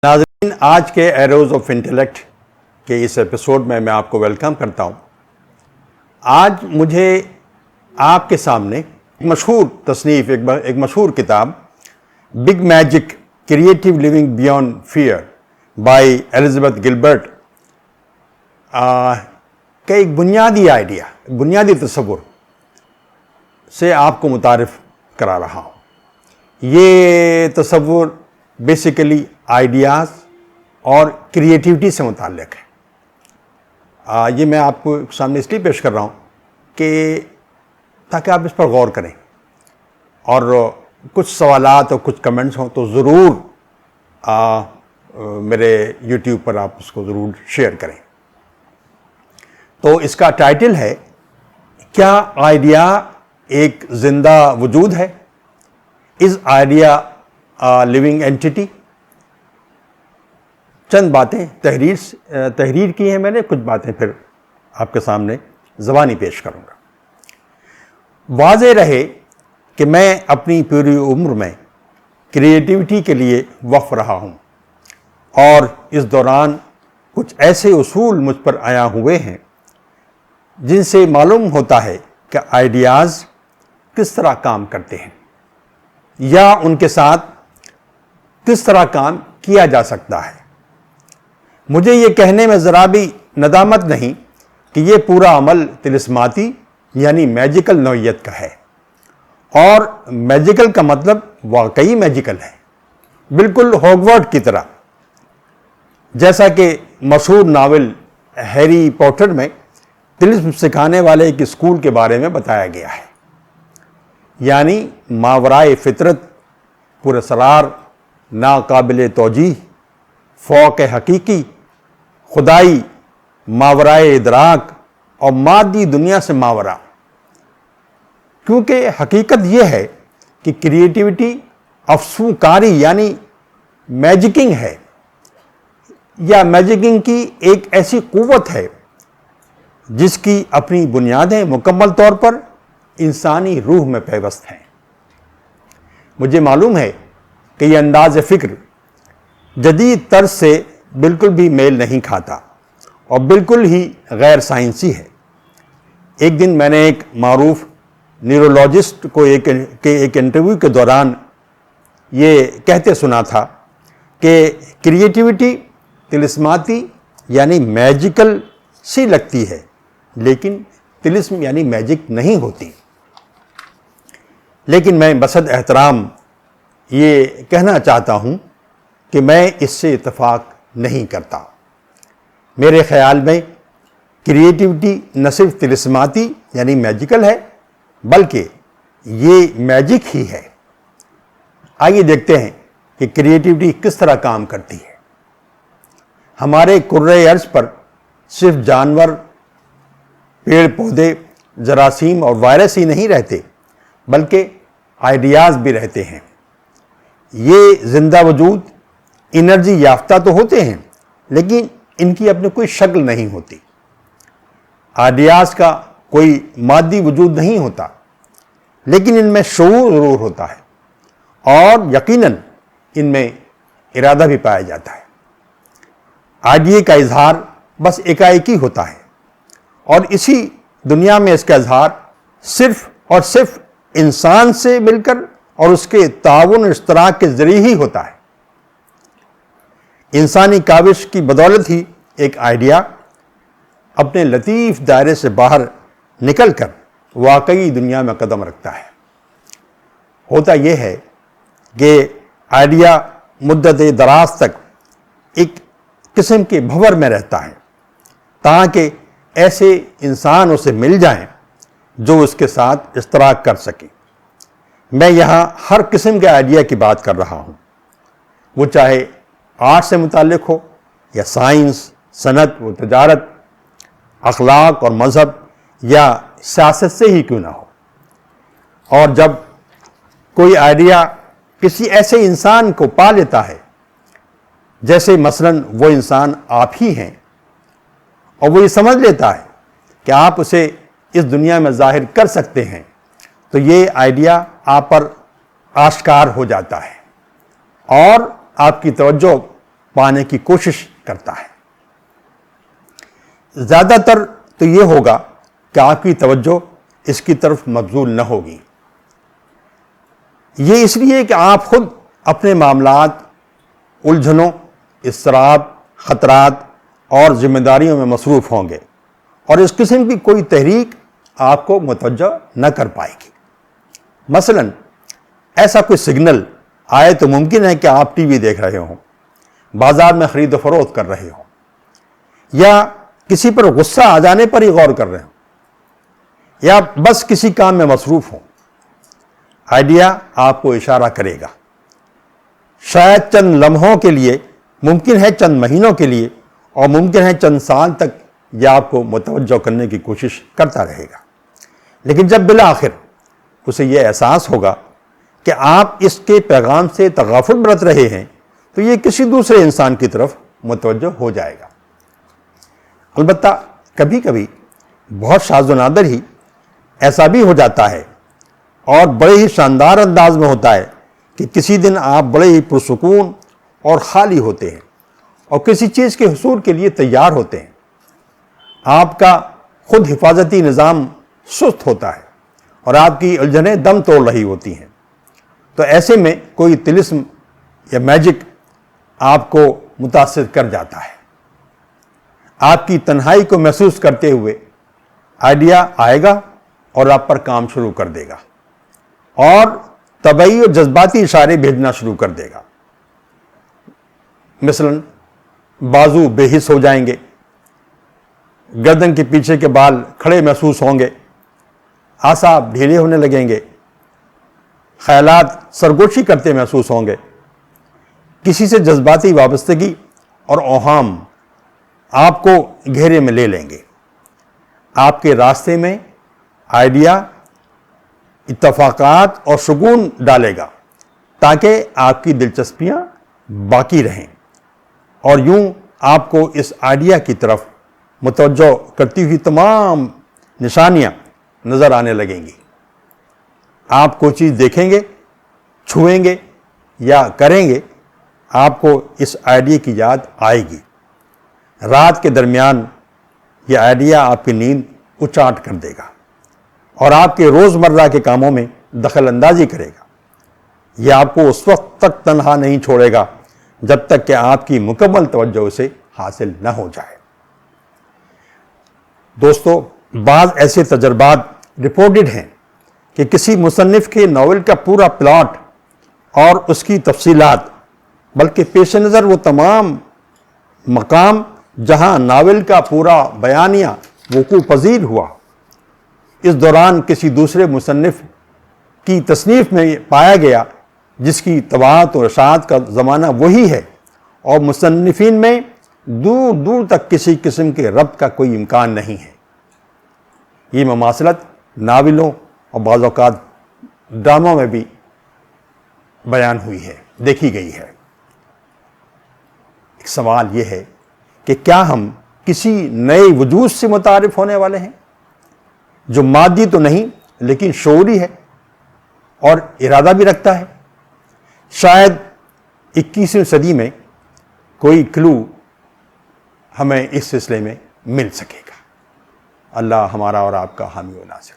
ناظرین، آج کے ایروز آف انٹلیکٹ کے اس ایپیسوڈ میں آپ کو ویلکم کرتا ہوں۔ آج مجھے آپ کے سامنے مشہور تصنیف، ایک مشہور کتاب big magic creative living beyond fear by Elizabeth Gilbert کا ایک بنیادی آئیڈیا، بنیادی تصور سے آپ کو متعارف کرا رہا ہوں۔ یہ تصور بیسیکلی آئیڈیاز اور کریٹیوٹی سے متعلق ہے۔ یہ میں آپ کو سامنے اس لیے پیش کر رہا ہوں کہ تاکہ آپ اس پر غور کریں اور کچھ سوالات اور کچھ کمنٹس ہوں تو ضرور میرے یوٹیوب پر آپ اس کو ضرور شیئر کریں۔ تو اس کا ٹائٹل ہے، کیا آئیڈیا ایک زندہ وجود ہے؟ Is idea living entity? چند باتیں تحریر کی ہیں میں نے، کچھ باتیں پھر آپ کے سامنے زبانی پیش کروں گا۔ واضح رہے کہ میں اپنی پوری عمر میں کریٹیوٹی کے لیے وقف رہا ہوں، اور اس دوران کچھ ایسے اصول مجھ پر عیاں ہوئے ہیں جن سے معلوم ہوتا ہے کہ آئیڈیاز کس طرح کام کرتے ہیں یا ان کے ساتھ کس طرح کام کیا جا سکتا ہے۔ مجھے یہ کہنے میں ذرا بھی ندامت نہیں کہ یہ پورا عمل طلسماتی یعنی میجیکل نوعیت کا ہے، اور میجیکل کا مطلب واقعی میجیکل ہے، بالکل ہوگورٹ کی طرح، جیسا کہ مشہور ناول ہیری پوٹر میں طلسم سکھانے والے ایک اسکول کے بارے میں بتایا گیا ہے، یعنی ماورائے فطرت، پراسرار، ناقابل توجیہ، فوق حقیقی، خدائی، ماورائے ادراک اور مادی دنیا سے ماورا۔ کیونکہ حقیقت یہ ہے کہ کریٹیوٹی افسوکاری یعنی میجکنگ ہے، یا میجکنگ کی ایک ایسی قوت ہے جس کی اپنی بنیادیں مکمل طور پر انسانی روح میں پیوست ہیں۔ مجھے معلوم ہے کہ یہ انداز فکر جدید طرز سے بالکل بھی میل نہیں کھاتا اور بالکل ہی غیر سائنسی ہے۔ ایک دن میں نے ایک معروف نیورولوجسٹ کو ایک انٹرویو کے دوران یہ کہتے سنا تھا کہ کریٹیوٹی طلسماتی یعنی میجیکل سی لگتی ہے، لیکن طلسم یعنی میجک نہیں ہوتی۔ لیکن میں بصد احترام یہ کہنا چاہتا ہوں کہ میں اس سے اتفاق نہیں کرتا۔ میرے خیال میں کریٹیوٹی نہ صرف طلسماتی یعنی میجیکل ہے، بلکہ یہ میجک ہی ہے۔ آئیے دیکھتے ہیں کہ کریٹیوٹی کس طرح کام کرتی ہے۔ ہمارے کرۂ ارض پر صرف جانور، پیڑ پودے، جراثیم اور وائرس ہی نہیں رہتے، بلکہ آئیڈیاز بھی رہتے ہیں۔ یہ زندہ وجود انرجی یافتہ تو ہوتے ہیں، لیکن ان کی اپنی کوئی شکل نہیں ہوتی۔ آئیڈیاز کا کوئی مادی وجود نہیں ہوتا، لیکن ان میں شعور ضرور ہوتا ہے، اور یقیناً ان میں ارادہ بھی پایا جاتا ہے۔ آئیڈیا کا اظہار بس ایکائکی ہوتا ہے، اور اسی دنیا میں اس کا اظہار صرف اور صرف انسان سے مل کر اور اس کے تعاون اور اشتراک کے ذریعے ہی ہوتا ہے۔ انسانی کاوش کی بدولت ہی ایک آئیڈیا اپنے لطیف دائرے سے باہر نکل کر واقعی دنیا میں قدم رکھتا ہے۔ ہوتا یہ ہے کہ آئیڈیا مدت دراز تک ایک قسم کے بھور میں رہتا ہے، تاکہ ایسے انسان اسے مل جائیں جو اس کے ساتھ اشتراک کر سکیں۔ میں یہاں ہر قسم کے آئیڈیا کی بات کر رہا ہوں، وہ چاہے آرٹ سے متعلق ہو یا سائنس، صنعت و تجارت، اخلاق اور مذہب، یا سیاست سے ہی کیوں نہ ہو۔ اور جب کوئی آئیڈیا کسی ایسے انسان کو پا لیتا ہے، جیسے مثلاً وہ انسان آپ ہی ہیں، اور وہ یہ سمجھ لیتا ہے کہ آپ اسے اس دنیا میں ظاہر کر سکتے ہیں، تو یہ آئیڈیا آپ پر آشکار ہو جاتا ہے، اور آپ کی توجہ پانے کی کوشش کرتا ہے۔ زیادہ تر تو یہ ہوگا کہ آپ کی توجہ اس کی طرف مبذول نہ ہوگی۔ یہ اس لیے کہ آپ خود اپنے معاملات، الجھنوں، اضطراب، خطرات اور ذمہ داریوں میں مصروف ہوں گے، اور اس قسم کی کوئی تحریک آپ کو متوجہ نہ کر پائے گی۔ مثلا ایسا کوئی سگنل آئے تو ممکن ہے کہ آپ ٹی وی دیکھ رہے ہوں، بازار میں خرید و فروخت کر رہے ہوں، یا کسی پر غصہ آ جانے پر ہی غور کر رہے ہوں، یا بس کسی کام میں مصروف ہوں۔ آئیڈیا آپ کو اشارہ کرے گا، شاید چند لمحوں کے لیے، ممکن ہے چند مہینوں کے لیے، اور ممکن ہے چند سال تک یہ آپ کو متوجہ کرنے کی کوشش کرتا رہے گا، لیکن جب بالآخر اسے یہ احساس ہوگا کہ آپ اس کے پیغام سے تغافل برت رہے ہیں، تو یہ کسی دوسرے انسان کی طرف متوجہ ہو جائے گا۔ البتہ کبھی کبھی بہت شاذ و نادر ہی ایسا بھی ہو جاتا ہے، اور بڑے ہی شاندار انداز میں ہوتا ہے، کہ کسی دن آپ بڑے ہی پرسکون اور خالی ہوتے ہیں، اور کسی چیز کے حصول کے لیے تیار ہوتے ہیں۔ آپ کا خود حفاظتی نظام سست ہوتا ہے، اور آپ کی الجھنیں دم توڑ رہی ہوتی ہیں۔ تو ایسے میں کوئی طلسم یا میجک آپ کو متاثر کر جاتا ہے۔ آپ کی تنہائی کو محسوس کرتے ہوئے آئیڈیا آئے گا اور آپ پر کام شروع کر دے گا، اور طبعی اور جذباتی اشارے بھیجنا شروع کر دے گا۔ مثلا بازو بے حس ہو جائیں گے، گردن کے پیچھے کے بال کھڑے محسوس ہوں گے، اعصاب ڈھیلے ہونے لگیں گے، خیالات سرگوشی کرتے محسوس ہوں گے، کسی سے جذباتی وابستگی اور اوہام آپ کو گھیرے میں لے لیں گے۔ آپ کے راستے میں آئیڈیا اتفاقات اور سکون ڈالے گا، تاکہ آپ کی دلچسپیاں باقی رہیں، اور یوں آپ کو اس آئیڈیا کی طرف متوجہ کرتی ہوئی تمام نشانیاں نظر آنے لگیں گی۔ آپ کوئی چیز دیکھیں گے، چھوئیں گے یا کریں گے، آپ کو اس آئیڈیا کی یاد آئے گی۔ رات کے درمیان یہ آئیڈیا آپ کی نیند اچاٹ کر دے گا، اور آپ کے روزمرہ کے کاموں میں دخل اندازی کرے گا۔ یہ آپ کو اس وقت تک تنہا نہیں چھوڑے گا جب تک کہ آپ کی مکمل توجہ اسے حاصل نہ ہو جائے۔ دوستو، بعض ایسے تجربات رپورٹڈ ہیں کہ کسی مصنف کے ناول کا پورا پلاٹ اور اس کی تفصیلات، بلکہ پیش نظر وہ تمام مقام جہاں ناول کا پورا بیانیہ وقوع پذیر ہوا، اس دوران کسی دوسرے مصنف کی تصنیف میں پایا گیا جس کی طباعت اور اشاعت کا زمانہ وہی ہے، اور مصنفین میں دور دور تک کسی قسم کے ربط کا کوئی امکان نہیں ہے۔ یہ مماثلت ناولوں اور بعض اوقات ڈراموں میں بھی بیان ہوئی ہے، دیکھی گئی ہے۔ ایک سوال یہ ہے کہ کیا ہم کسی نئے وجود سے متعارف ہونے والے ہیں، جو مادی تو نہیں لیکن شعوری ہے اور ارادہ بھی رکھتا ہے؟ شاید 21ویں صدی میں کوئی کلو ہمیں اس سلسلے میں مل سکے گا۔ اللہ ہمارا اور آپ کا حامی و ناصر۔